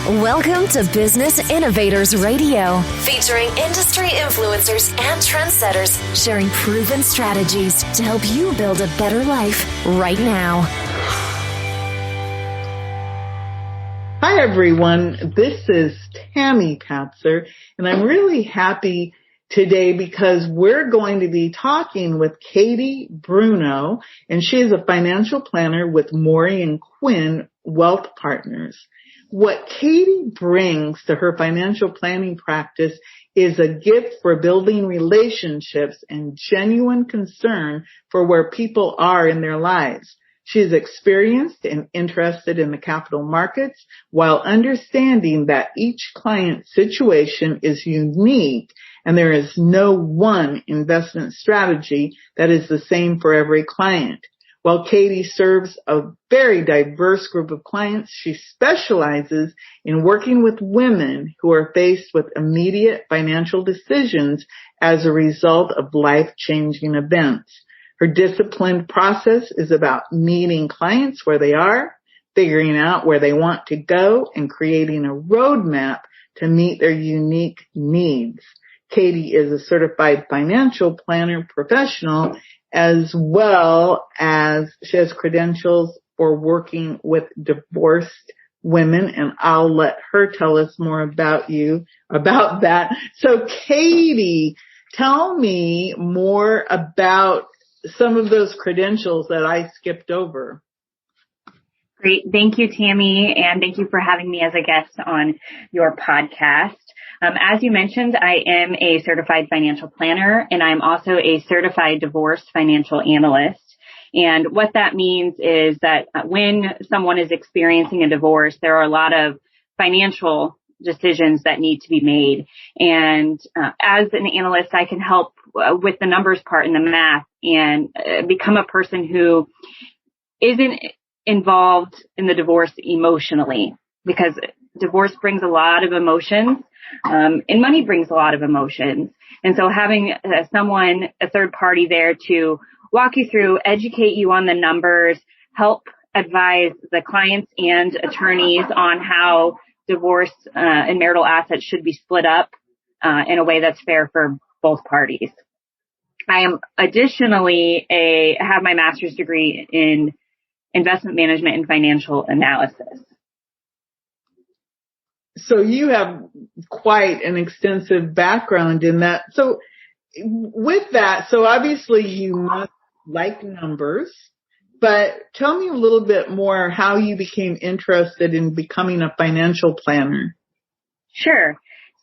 Welcome to Business Innovators Radio, featuring industry influencers and trendsetters sharing proven strategies to help you build a better life right now. Hi, everyone. This is Tammy Patzer, and I'm really happy today because we're going to be talking with Katie Bruno, and she is a financial planner with Morey Quinn Wealth Partners. What Katie brings to her financial planning practice is a gift for building relationships and genuine concern for where people are in their lives. She is experienced and interested in the capital markets while understanding that each client's situation is unique and there is no one investment strategy that is the same for every client. While Katie serves a very diverse group of clients, she specializes in working with women who are faced with immediate financial decisions as a result of life-changing events. Her disciplined process is about meeting clients where they are, figuring out where they want to go, and creating a roadmap to meet their unique needs. Katie is a certified financial planner professional, as well as she has credentials for working with divorced women, and I'll let her tell us more about that. So Katie, tell me more about some of those credentials that I skipped over. Great. Thank you, Tammy, and thank you for having me as a guest on your podcast. As you mentioned, I am a certified financial planner, and I'm also a certified divorce financial analyst. And what that means is that when someone is experiencing a divorce, there are a lot of financial decisions that need to be made. And as an analyst, I can help with the numbers part and the math and become a person who isn't involved in the divorce emotionally, because divorce brings a lot of emotions. And money brings a lot of emotions. And so having someone, a third party there to walk you through, educate you on the numbers, help advise the clients and attorneys on how divorce and marital assets should be split up in a way that's fair for both parties. I am additionally have my master's degree in investment management and financial analysis. So you have quite an extensive background in that. So with that, so obviously you must like numbers, but tell me a little bit more how you became interested in becoming a financial planner. Sure.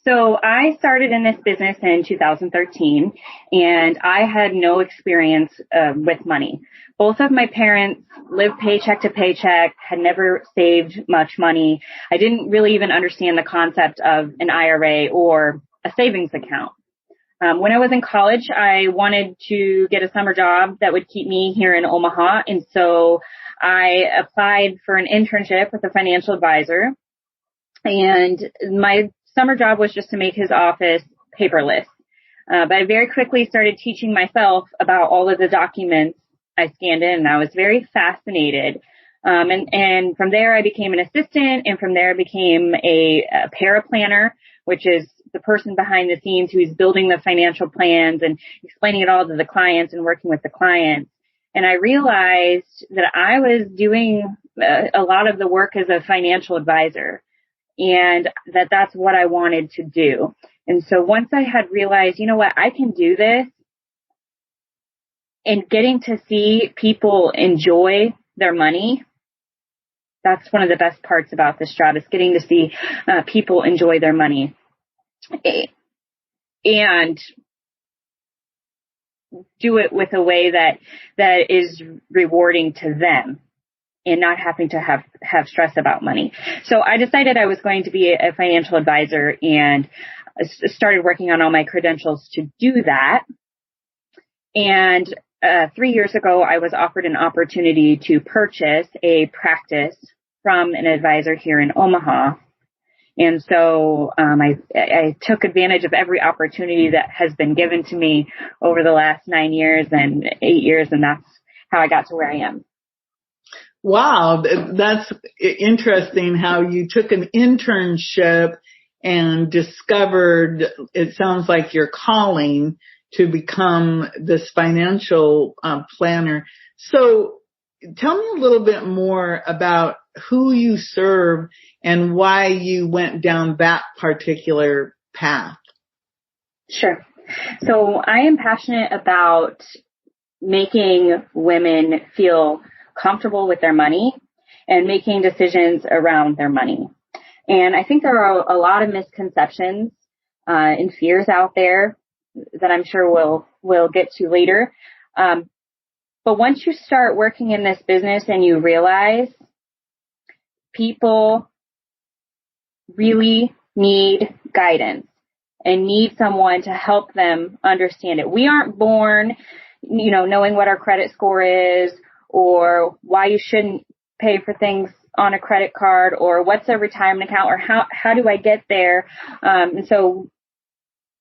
So I started in this business in 2013, and I had no experience with money. Both of my parents lived paycheck to paycheck, had never saved much money. I didn't really even understand the concept of an IRA or a savings account. When I was in college, I wanted to get a summer job that would keep me here in Omaha, and so I applied for an internship with a financial advisor, and my summer job was just to make his office paperless. But I very quickly started teaching myself about all of the documents I scanned in, and I was very fascinated. And from there I became an assistant, and from there I became a paraplanner, which is the person behind the scenes who's building the financial plans and explaining it all to the clients and working with the clients. And I realized that I was doing a lot of the work as a financial advisor, and that's what I wanted to do. And so once I had realized, you know what, I can do this, and getting to see people enjoy their money, that's one of the best parts about this job, is getting to see people enjoy their money and do it with a way that is rewarding to them, and not having to have stress about money. So I decided I was going to be a financial advisor, and started working on all my credentials to do that. And 3 years ago, I was offered an opportunity to purchase a practice from an advisor here in Omaha. And so I took advantage of every opportunity that has been given to me over the last 9 years and 8 years, and that's how I got to where I am. Wow, that's interesting how you took an internship and discovered, it sounds like your calling to become this financial planner. So tell me a little bit more about who you serve and why you went down that particular path. Sure. So I am passionate about making women feel comfortable with their money and making decisions around their money. And I think there are a lot of misconceptions and fears out there that I'm sure we'll get to later. But once you start working in this business and you realize people really need guidance and need someone to help them understand it. We aren't born, knowing what our credit score is or why you shouldn't pay for things on a credit card or what's a retirement account or how do I get there. And so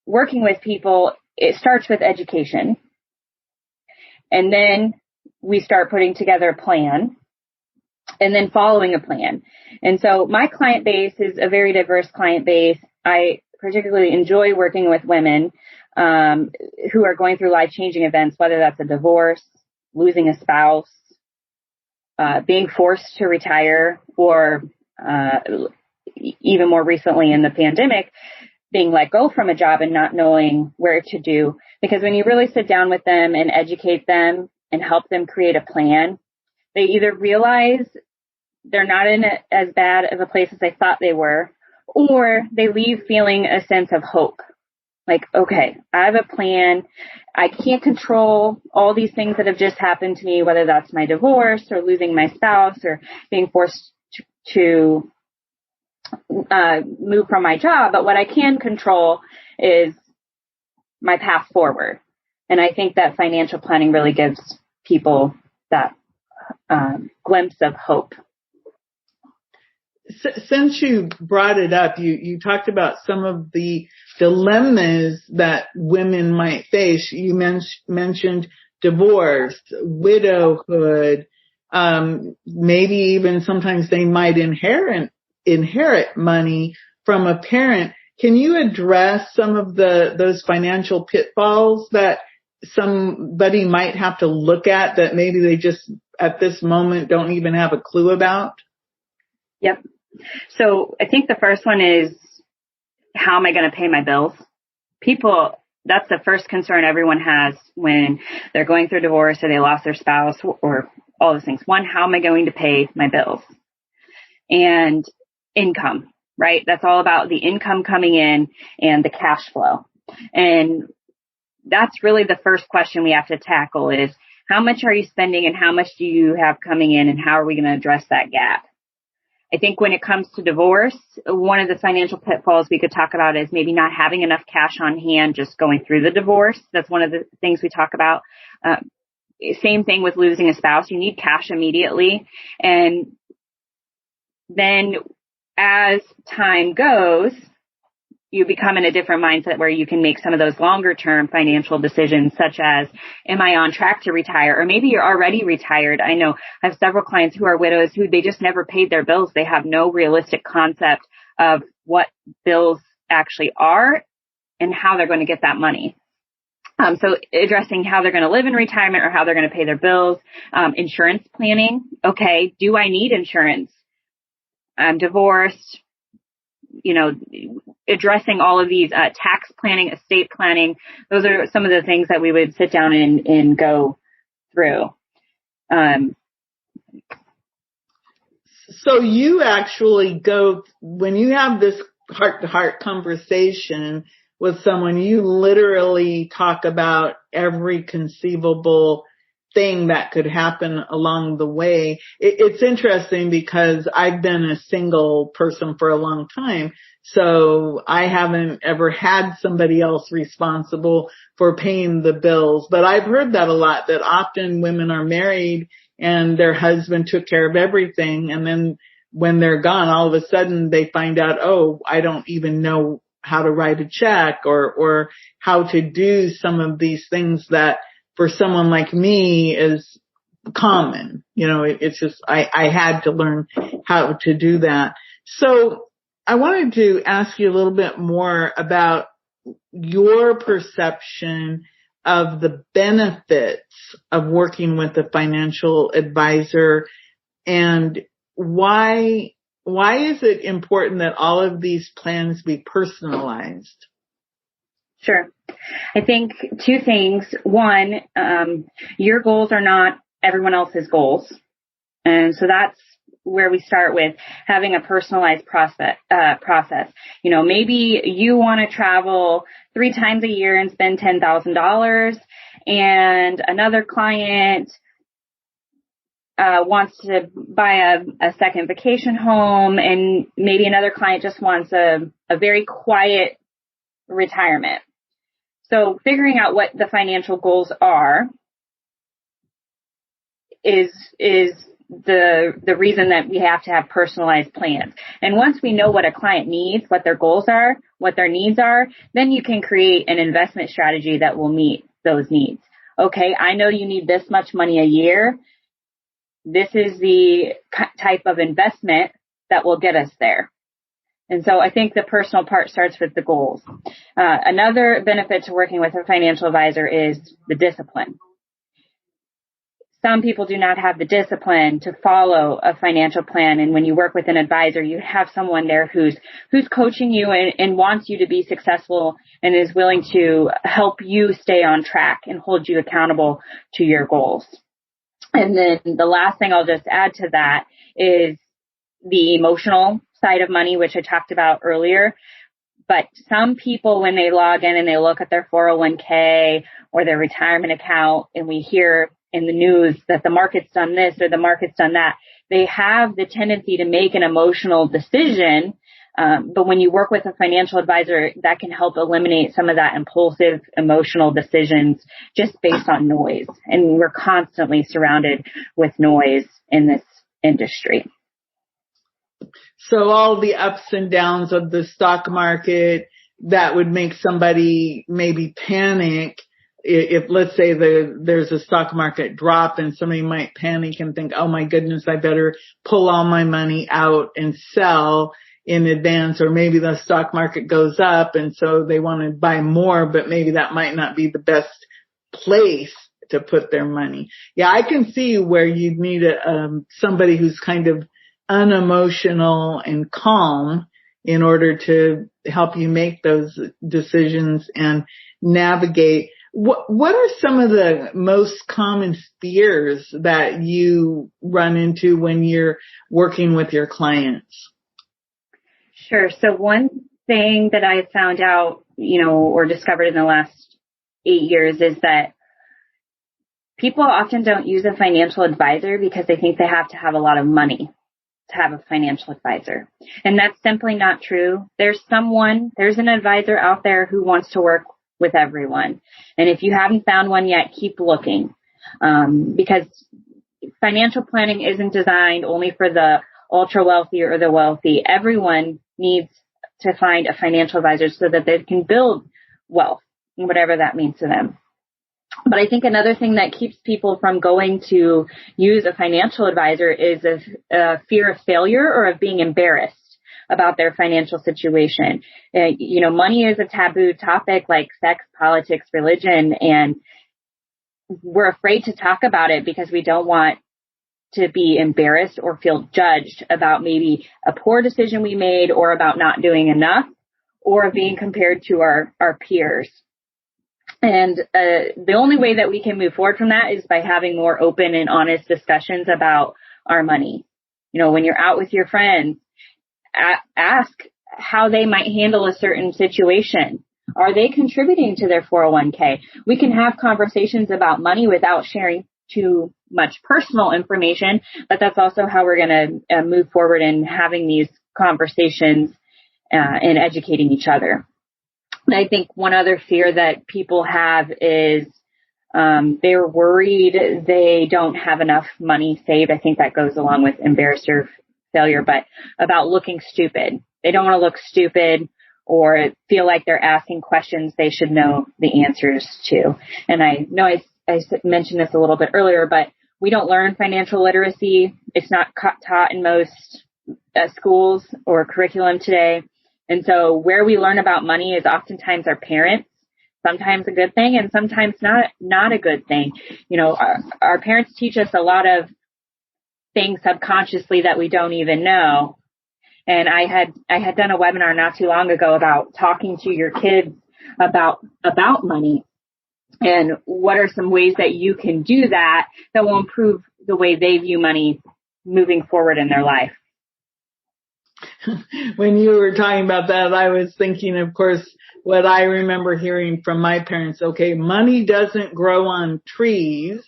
working with people, it starts with education. And then we start putting together a plan and then following a plan. And so my client base is a very diverse client base. I particularly enjoy working with women who are going through life-changing events, whether that's a divorce, losing a spouse, being forced to retire, or even more recently in the pandemic, being let go from a job and not knowing where to do. Because when you really sit down with them and educate them and help them create a plan, they either realize they're not in as bad of a place as they thought they were, or they leave feeling a sense of hope. Like, okay, I have a plan. I can't control all these things that have just happened to me, whether that's my divorce or losing my spouse or being forced to move from my job. But what I can control is my path forward. And I think that financial planning really gives people that glimpse of hope. Since you brought it up, you talked about some of the dilemmas that women might face. You mentioned divorce, widowhood, maybe even sometimes they might inherit money from a parent. Can you address some of those financial pitfalls that somebody might have to look at that maybe they just at this moment don't even have a clue about? Yep. So I think the first one is, how am I going to pay my bills? That's the first concern everyone has when they're going through divorce or they lost their spouse or all those things. One, how am I going to pay my bills? And income, right? That's all about the income coming in and the cash flow. And that's really the first question we have to tackle is, how much are you spending and how much do you have coming in and how are we going to address that gap? I think when it comes to divorce, one of the financial pitfalls we could talk about is maybe not having enough cash on hand just going through the divorce. That's one of the things we talk about. Same thing with losing a spouse. You need cash immediately. And then as time goes, you become in a different mindset where you can make some of those longer term financial decisions, such as, am I on track to retire? Or maybe you're already retired. I know I have several clients who are widows who they just never paid their bills. They have no realistic concept of what bills actually are and how they're going to get that money. So addressing how they're going to live in retirement or how they're going to pay their bills, insurance planning. Okay, do I need insurance? I'm divorced. Addressing all of these tax planning, estate planning, those are some of the things that we would sit down and go through. So you actually when you have this heart-to-heart conversation with someone, you literally talk about every conceivable thing that could happen along the way. It's interesting because I've been a single person for a long time, so I haven't ever had somebody else responsible for paying the bills. But I've heard that a lot, that often women are married and their husband took care of everything, and then when they're gone, all of a sudden they find out, oh, I don't even know how to write a check or how to do some of these things that for someone like me is common. It's just, I had to learn how to do that. So I wanted to ask you a little bit more about your perception of the benefits of working with a financial advisor, and why is it important that all of these plans be personalized? Sure. I think two things. One, your goals are not everyone else's goals. And so that's where we start with having a personalized process. Maybe you want to travel 3 times a year and spend $10,000, and another client wants to buy a second vacation home, and maybe another client just wants a very quiet retirement. So figuring out what the financial goals are is the reason that we have to have personalized plans. And once we know what a client needs, what their goals are, what their needs are, then you can create an investment strategy that will meet those needs. Okay, I know you need this much money a year. This is the type of investment that will get us there. And so I think the personal part starts with the goals. Another benefit to working with a financial advisor is the discipline. Some people do not have the discipline to follow a financial plan. And when you work with an advisor, you have someone there who's coaching you and wants you to be successful and is willing to help you stay on track and hold you accountable to your goals. And then the last thing I'll just add to that is the emotional side of money, which I talked about earlier. But some people, when they log in and they look at their 401k or their retirement account, and we hear in the news that the market's done this or the market's done that, they have the tendency to make an emotional decision. But when you work with a financial advisor, that can help eliminate some of that impulsive emotional decisions just based on noise. And we're constantly surrounded with noise in this industry. So all the ups and downs of the stock market, that would make somebody maybe panic. If let's say there's a stock market drop, and somebody might panic and think, oh my goodness, I better pull all my money out and sell in advance, or maybe the stock market goes up and so they want to buy more, but maybe that might not be the best place to put their money. Yeah, I can see where you'd need somebody who's kind of unemotional and calm in order to help you make those decisions and navigate. What are some of the most common fears that you run into when you're working with your clients? Sure. So one thing that I found out, or discovered in the last 8 years is that people often don't use a financial advisor because they think they have to have a lot of money to have a financial advisor. And that's simply not true. There's an advisor out there who wants to work with everyone. And if you haven't found one yet, keep looking, because financial planning isn't designed only for the ultra wealthy or the wealthy. Everyone needs to find a financial advisor so that they can build wealth, whatever that means to them. But I think another thing that keeps people from going to use a financial advisor is a fear of failure or of being embarrassed about their financial situation. Money is a taboo topic like sex, politics, religion, and we're afraid to talk about it because we don't want to be embarrassed or feel judged about maybe a poor decision we made, or about not doing enough, or being compared to our peers. And the only way that we can move forward from that is by having more open and honest discussions about our money. When you're out with your friends, ask how they might handle a certain situation. Are they contributing to their 401k? We can have conversations about money without sharing too much personal information, but that's also how we're going to move forward in having these conversations and educating each other. And I think one other fear that people have is they're worried they don't have enough money saved. I think that goes along with embarrassed or failure, but about looking stupid. They don't want to look stupid or feel like they're asking questions they should know the answers to. And I know I mentioned this a little bit earlier, but we don't learn financial literacy. It's not taught in most schools or curriculum today. And so where we learn about money is oftentimes our parents, sometimes a good thing and sometimes not a good thing. You know, our parents teach us a lot of things subconsciously that we don't even know. And I had done a webinar not too long ago about talking to your kids about money and what are some ways that you can do that will improve the way they view money moving forward in their life. When you were talking about that, I was thinking, of course, what I remember hearing from my parents. Okay, money doesn't grow on trees.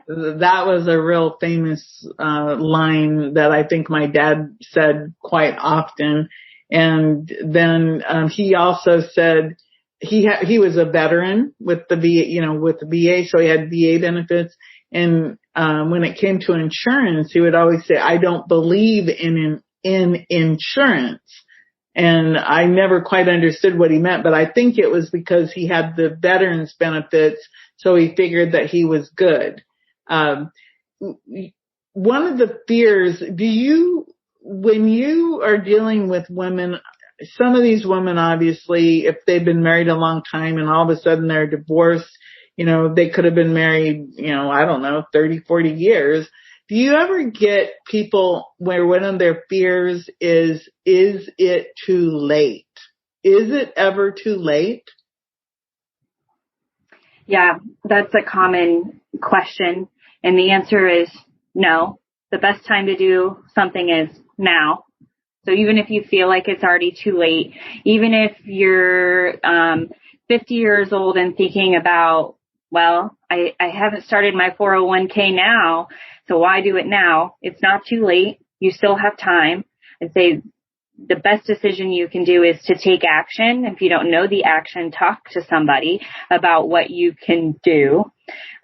That was a real famous line that I think my dad said quite often. And then he also said he was a veteran with the VA, so he had VA benefits. And when it came to insurance, he would always say, "I don't believe in insurance." And I never quite understood what he meant, but I think it was because he had the veterans benefits, so he figured that he was good. One of the fears, when you are dealing with women, some of these women, obviously, if they've been married a long time and all of a sudden they're divorced, you know, they could have been married, you know, I don't know, 30, 40 years. Do you ever get people where one of their fears is it too late? Is it ever too late? Yeah, that's a common question. And the answer is no. The best time to do something is now. So even if you feel like it's already too late, even if you're 50 years old and thinking about, well, I haven't started my 401k now, so why do it now? It's not too late. You still have time. I'd say the best decision you can do is to take action. If you don't know the action, talk to somebody about what you can do.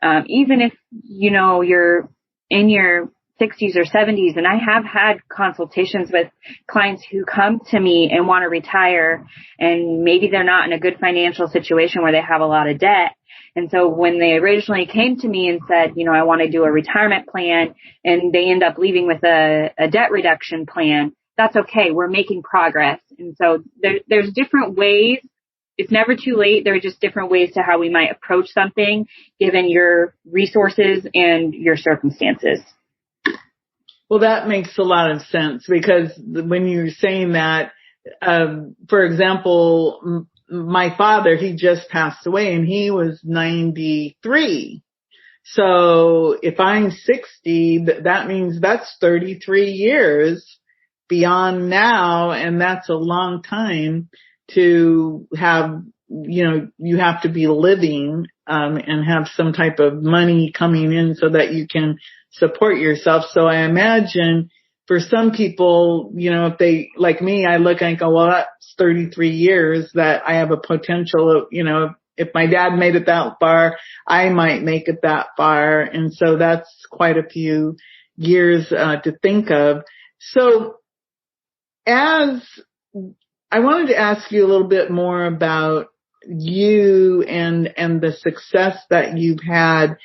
Even if, you know, you're in your 60s or 70s, and I have had consultations with clients who come to me and want to retire, and maybe they're not in a good financial situation where they have a lot of debt. And so when they originally came to me and said, you know, I want to do a retirement plan, and they end up leaving with a debt reduction plan, that's okay. We're making progress. And so there's different ways. It's never too late. There are just different ways to how we might approach something given your resources and your circumstances. Well, that makes a lot of sense, because when you're saying that, for example, my father, he just passed away and he was 93. So if I'm 60, that means that's 33 years beyond now. And that's a long time to have, you know, you have to be living, and have some type of money coming in so that you can support yourself. So I imagine for some people, you know, if they, like me, I look and go, well, that's 33 years that I have a potential of, you know, if my dad made it that far, I might make it that far. And so that's quite a few years to think of. So as I wanted to ask you a little bit more about you and the success that you've had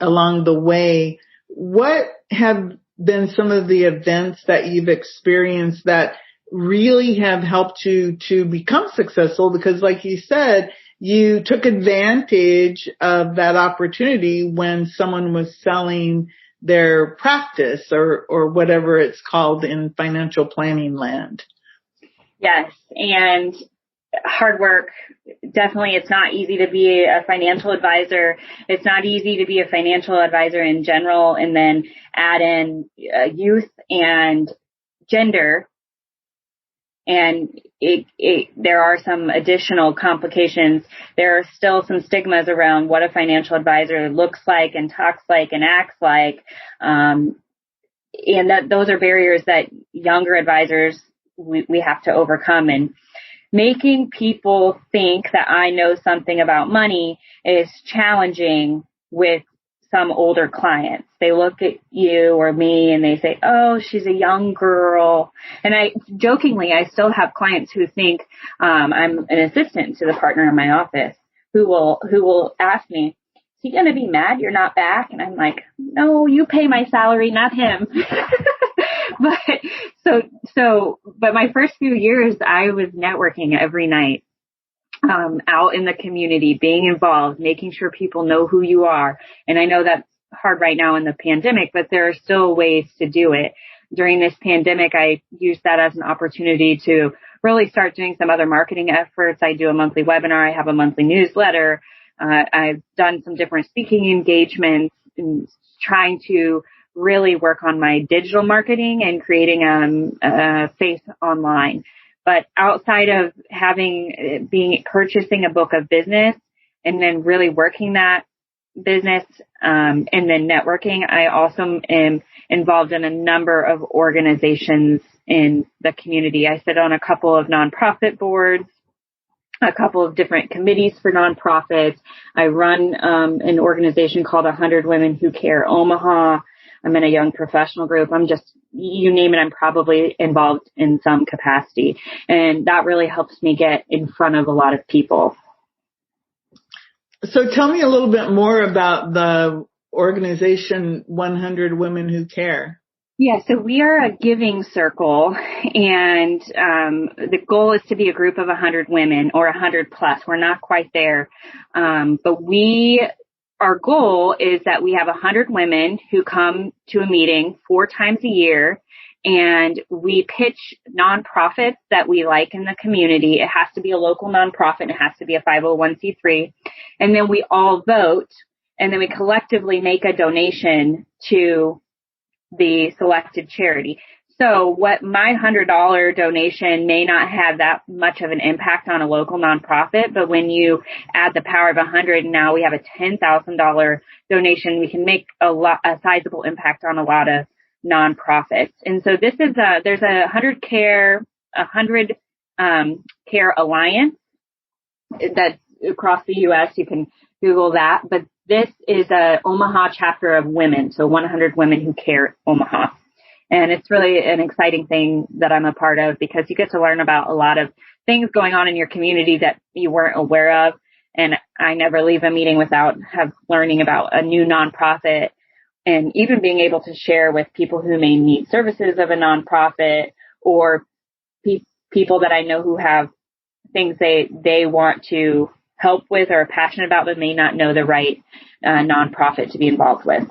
along the way. What have been some of the events that you've experienced that really have helped you to become successful? Because like you said, you took advantage of that opportunity when someone was selling their practice or whatever it's called in financial planning land. Yes. And hard work. Definitely, it's not easy to be a financial advisor. It's not easy to be a financial advisor in general, and then add in youth and gender. And there are some additional complications. There are still some stigmas around what a financial advisor looks like and talks like and acts like. And those are barriers that younger advisors, we have to overcome. And making people think that I know something about money is challenging with some older clients. They look at you or me and they say, oh, she's a young girl. And I still have clients who think I'm an assistant to the partner in my office who will ask me, he going to be mad you're not back? And I'm like, no, you pay my salary, not him. But my first few years, I was networking every night, out in the community, being involved, making sure people know who you are. And I know that's hard right now in the pandemic, but there are still ways to do it. During this pandemic, I used that as an opportunity to really start doing some other marketing efforts. I do a monthly webinar. I have a monthly newsletter. I've done some different speaking engagements and trying to really work on my digital marketing and creating a face online. But outside of purchasing a book of business and then really working that business, and then networking, I also am involved in a number of organizations in the community. I sit on a couple of nonprofit boards, a couple of different committees for nonprofits. I run an organization called 100 Women Who Care Omaha. I'm in a young professional group. You name it, I'm probably involved in some capacity. And that really helps me get in front of a lot of people. So tell me a little bit more about the organization 100 Women Who Care. Yeah, so we are a giving circle, and the goal is to be a group of 100 women or 100 plus. We're not quite there, but our goal is that we have 100 women who come to a meeting 4 times a year, and we pitch nonprofits that we like in the community. It has to be a local nonprofit. It has to be a 501c3. And then we all vote, and then we collectively make a donation to the selected charity. So what my $100 donation may not have that much of an impact on a local nonprofit, but when you add the power of 100, now we have a $10,000 donation, we can make a sizable impact on a lot of nonprofits. And so this is there's a 100 Care Alliance that's across the U.S. You can Google that, but this is a Omaha chapter of women, so 100 Women Who Care Omaha. And it's really an exciting thing that I'm a part of because you get to learn about a lot of things going on in your community that you weren't aware of. And I never leave a meeting without learning about a new nonprofit and even being able to share with people who may need services of a nonprofit or people that I know who have things they want to help with or are passionate about but may not know the right nonprofit to be involved with.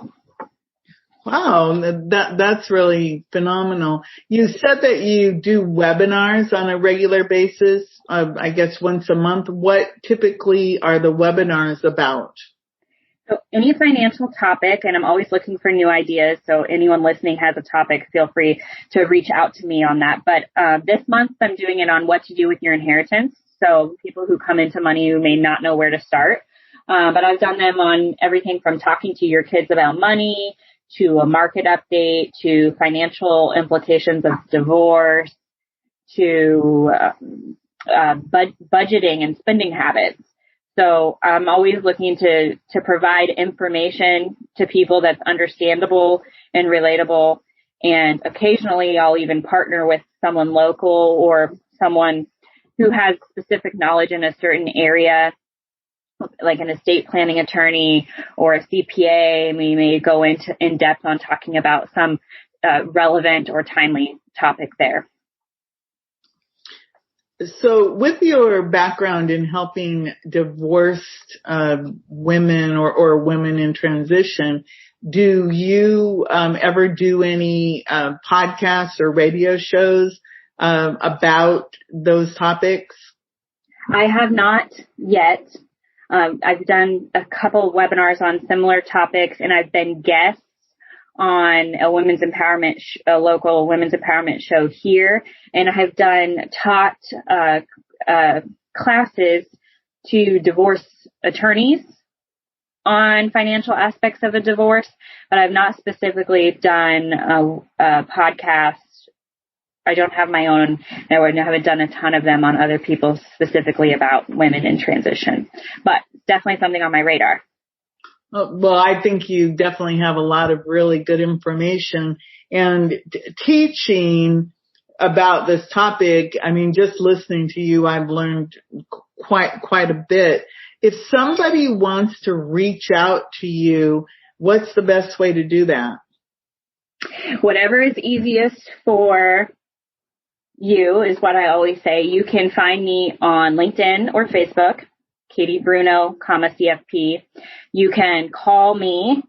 Wow, that's really phenomenal. You said that you do webinars on a regular basis, I guess once a month. What typically are the webinars about? So any financial topic, and I'm always looking for new ideas, so anyone listening has a topic, feel free to reach out to me on that. But this month I'm doing it on what to do with your inheritance. So people who come into money who may not know where to start. But I've done them on everything from talking to your kids about money to a market update, to financial implications of divorce, to budgeting and spending habits. So I'm always looking to provide information to people that's understandable and relatable. And occasionally I'll even partner with someone local or someone who has specific knowledge in a certain area, like an estate planning attorney or a CPA, and we may go into in depth on talking about some relevant or timely topic there. So with your background in helping divorced women or women in transition, do you ever do any podcasts or radio shows about those topics? I have not yet. I've done a couple of webinars on similar topics, and I've been guests on a women's empowerment, a local women's empowerment show here, and I have taught classes to divorce attorneys on financial aspects of a divorce, but I've not specifically done a podcast. I don't have my own, and I haven't done a ton of them on other people specifically about women in transition, but definitely something on my radar. Well, I think you definitely have a lot of really good information and teaching about this topic. I mean, just listening to you, I've learned quite a bit. if somebody wants to reach out to you, what's the best way to do that? Whatever is easiest for you is what I always say. You can find me on LinkedIn or Facebook, Katie Bruno, CFP. You can call me.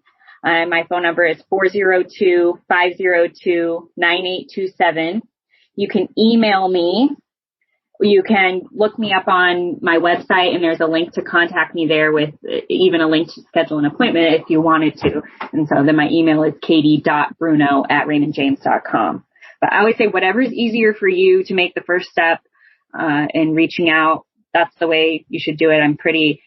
My phone number is 402-502-9827. You can email me. You can look me up on my website, and there's a link to contact me there with even a link to schedule an appointment if you wanted to. And so then my email is katie.bruno@raymondjames.com. But I would say whatever is easier for you to make the first step in reaching out, that's the way you should do it. I'm pretty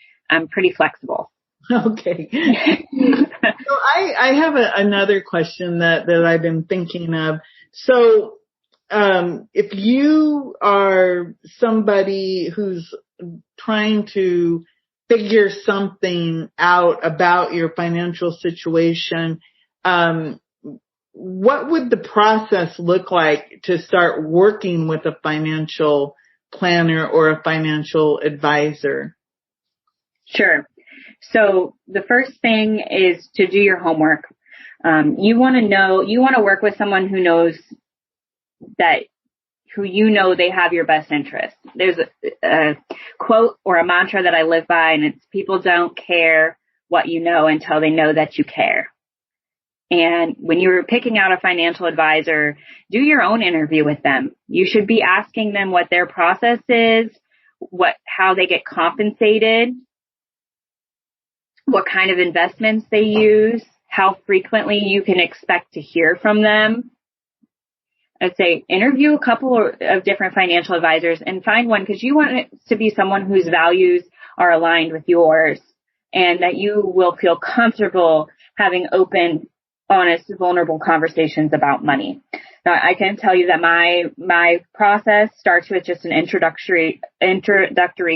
flexible. Okay. So I have another question that I've been thinking of. So if you are somebody who's trying to figure something out about your financial situation, what would the process look like to start working with a financial planner or a financial advisor? Sure. So the first thing is to do your homework. You want to work with someone who knows they have your best interest. There's a quote or a mantra that I live by, and it's people don't care what you know until they know that you care. And when you're picking out a financial advisor, do your own interview with them. You should be asking them what their process is, how they get compensated, what kind of investments they use, how frequently you can expect to hear from them. I'd say interview a couple of different financial advisors and find one, because you want it to be someone whose values are aligned with yours and that you will feel comfortable having open, honest, vulnerable conversations about money. Now, I can tell you that my process starts with just an introductory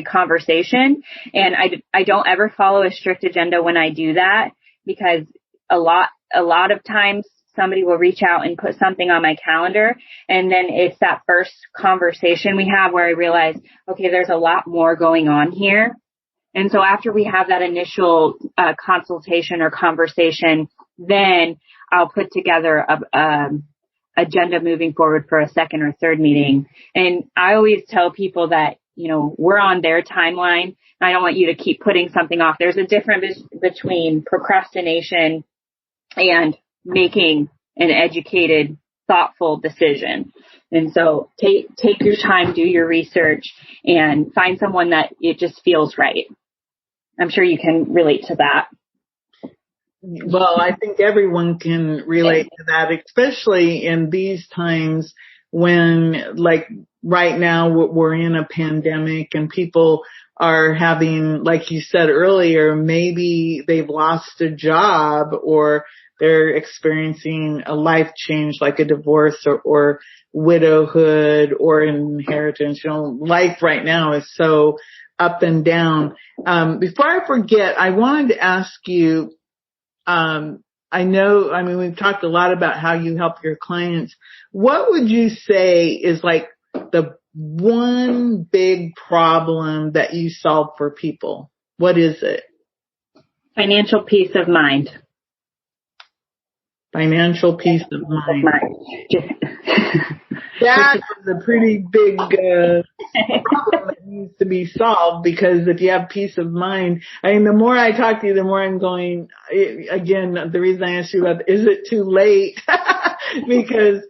conversation, and I don't ever follow a strict agenda when I do that, because a lot of times somebody will reach out and put something on my calendar, and then it's that first conversation we have where I realize, okay, there's a lot more going on here. And so after we have that initial consultation or conversation, then I'll put together a agenda moving forward for a second or third meeting. And I always tell people that, we're on their timeline. I don't want you to keep putting something off. There's a difference between procrastination and making an educated, thoughtful decision. And so take your time, do your research, and find someone that it just feels right. I'm sure you can relate to that. Well, I think everyone can relate to that, especially in these times when, like right now, we're in a pandemic and people are having, like you said earlier, maybe they've lost a job or they're experiencing a life change like a divorce or widowhood or inheritance. Life right now is so up and down. Before I forget, I wanted to ask you, we've talked a lot about how you help your clients. What would you say is like the one big problem that you solve for people? What is it? Financial peace of mind. Financial peace of mind. That is a pretty big problem that needs to be solved, because if you have peace of mind, the more I talk to you, the more I'm going, again, the reason I asked you about, is it too late? Because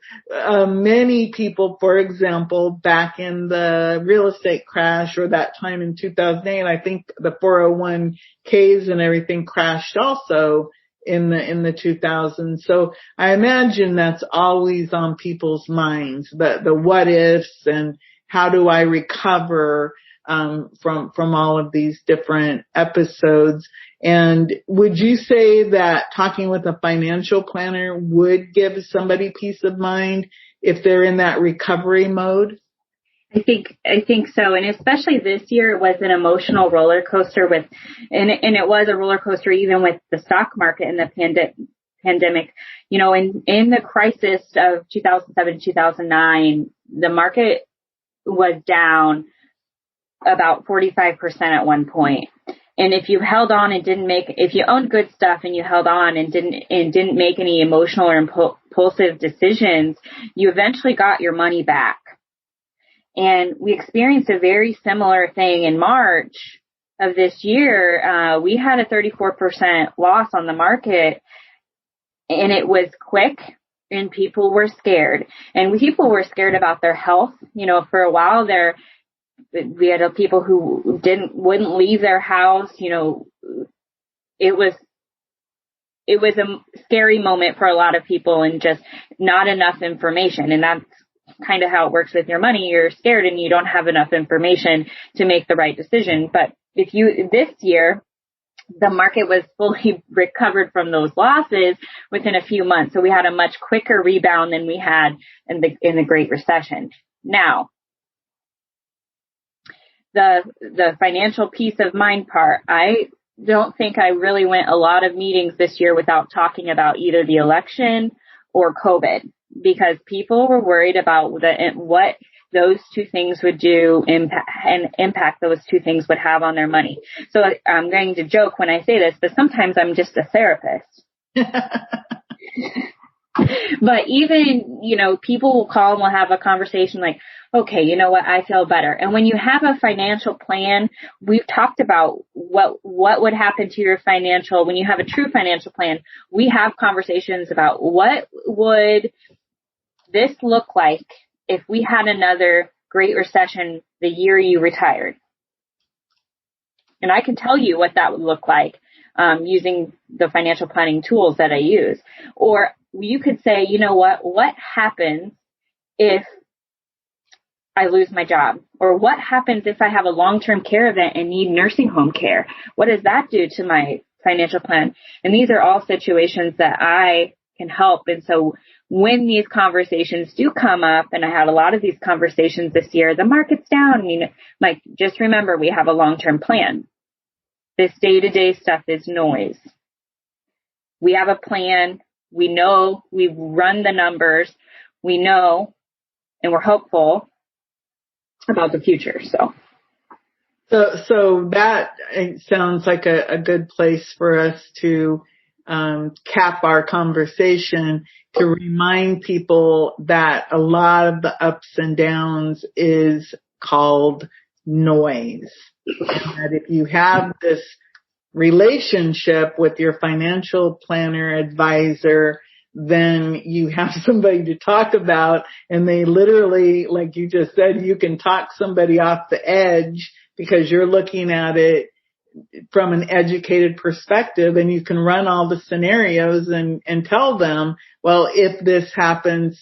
many people, for example, back in the real estate crash or that time in 2008, I think the 401ks and everything crashed also in the 2000s. So I imagine that's always on people's minds, the what ifs and how do I recover from all of these different episodes. And would you say that talking with a financial planner would give somebody peace of mind if they're in that recovery mode? I think so. And especially this year, it was an emotional roller coaster and it was a roller coaster even with the stock market and the pandemic. In the crisis of 2007, 2009, the market was down about 45% at one point. And if you held on and if you owned good stuff and you held on and didn't make any emotional or impulsive decisions, you eventually got your money back. And we experienced a very similar thing in March of this year. We had a 34% loss on the market, and it was quick, and people were scared. And people were scared about their health. For a while there, we had people who wouldn't leave their house. It was a scary moment for a lot of people, and just not enough information. And that's kind of how it works with your money. You're scared and you don't have enough information to make the right decision. But this year, the market was fully recovered from those losses within a few months. So we had a much quicker rebound than we had in the Great Recession. Now, the financial peace of mind part, I don't think I really went a lot of meetings this year without talking about either the election or COVID, because people were worried about what those two things would do, impact those two things would have on their money. So I'm going to joke when I say this, but sometimes I'm just a therapist. But even, people will call and we'll have a conversation like, okay, you know what, I feel better. And when you have a financial plan, we've talked about what would happen to your when you have a true financial plan. We have conversations about what would this look like if we had another Great Recession the year you retired. And I can tell you what that would look like using the financial planning tools that I use. Or you could say, you know what happens if I lose my job? Or what happens if I have a long-term care event and need nursing home care? What does that do to my financial plan? And these are all situations that I can help. And so when these conversations do come up, and I had a lot of these conversations this year, the market's down, just remember, we have a long-term plan. This day-to-day stuff is noise. We have a plan. We know, we've run the numbers. We know, and we're hopeful about the future. So that sounds like a good place for us to cap our conversation, to remind people that a lot of the ups and downs is called noise. And that if you have this relationship with your financial planner advisor, then you have somebody to talk about, and they literally, like you just said, you can talk somebody off the edge because you're looking at it from an educated perspective, and you can run all the scenarios and tell them, well, if this happens,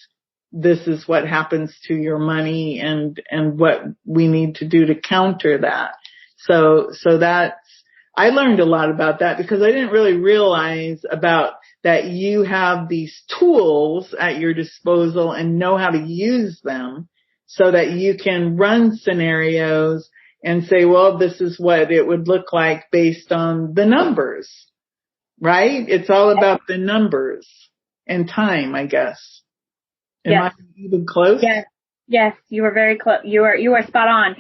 this is what happens to your money and what we need to do to counter that. So that's, I learned a lot about that because I didn't really realize about that you have these tools at your disposal and know how to use them so that you can run scenarios and say, well, this is what it would look like based on the numbers, right? It's all about the numbers and time, I guess. Am I even close? Yes, you were very close. You are spot on.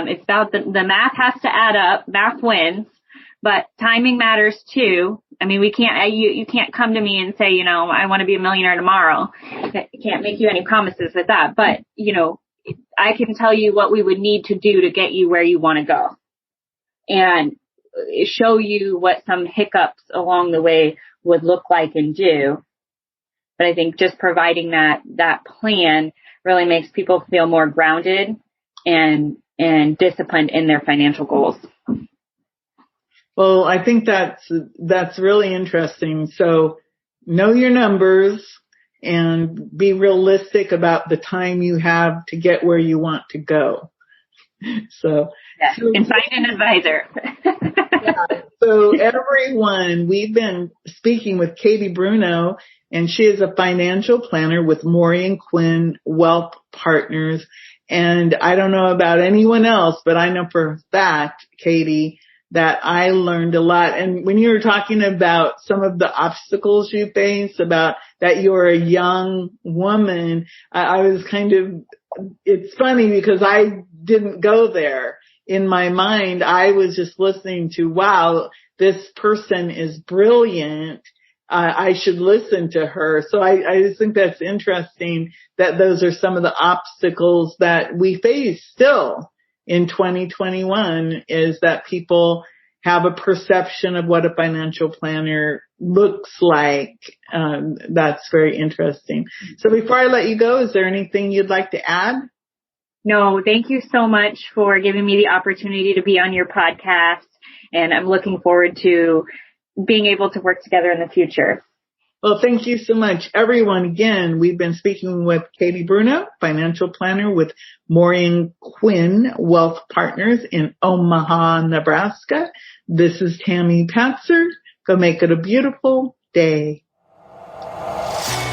It's about the math has to add up. Math wins, but timing matters too. I mean, you can't come to me and say, I want to be a millionaire tomorrow. I can't make you any promises with that, but I can tell you what we would need to do to get you where you want to go and show you what some hiccups along the way would look like and do. But I think just providing that plan really makes people feel more grounded and disciplined in their financial goals. Well, I think that's really interesting. So know your numbers and be realistic about the time you have to get where you want to go. So and find an advisor. So everyone, we've been speaking with Katie Bruno, and she is a financial planner with Morey Quinn Wealth Partners. And I don't know about anyone else, but I know for a fact, Katie, that I learned a lot. And when you were talking about some of the obstacles you face, about that you're a young woman, I was it's funny because I didn't go there. in my mind, I was just listening to, wow, this person is brilliant. I should listen to her. So I just think that's interesting that those are some of the obstacles that we face still in 2021, is that people have a perception of what a financial planner looks like. That's very interesting. So before I let you go, is there anything you'd like to add? No, thank you so much for giving me the opportunity to be on your podcast. And I'm looking forward to being able to work together in the future. Well, thank you so much, everyone. Again, we've been speaking with Katie Bruno, financial planner with Morey Quinn Wealth Partners in Omaha, Nebraska. This is Tammy Patzer. Go make it a beautiful day.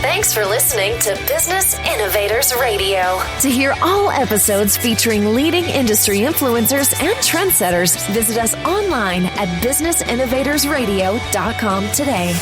Thanks for listening to Business Innovators Radio. To hear all episodes featuring leading industry influencers and trendsetters, visit us online at businessinnovatorsradio.com today.